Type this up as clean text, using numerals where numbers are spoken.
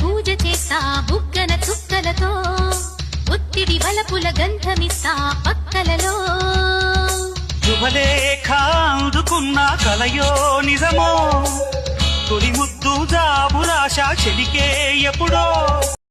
పూజ చేస్తా బుగ్గన చుక్కలతో ఒత్తిడి వలపుల గంధమిస్తా పక్కలలో శుభలేఖ అందుకున్న కలయో నిజమో తొలి ముద్దు జాబురాశ చెలికే ఎప్పుడో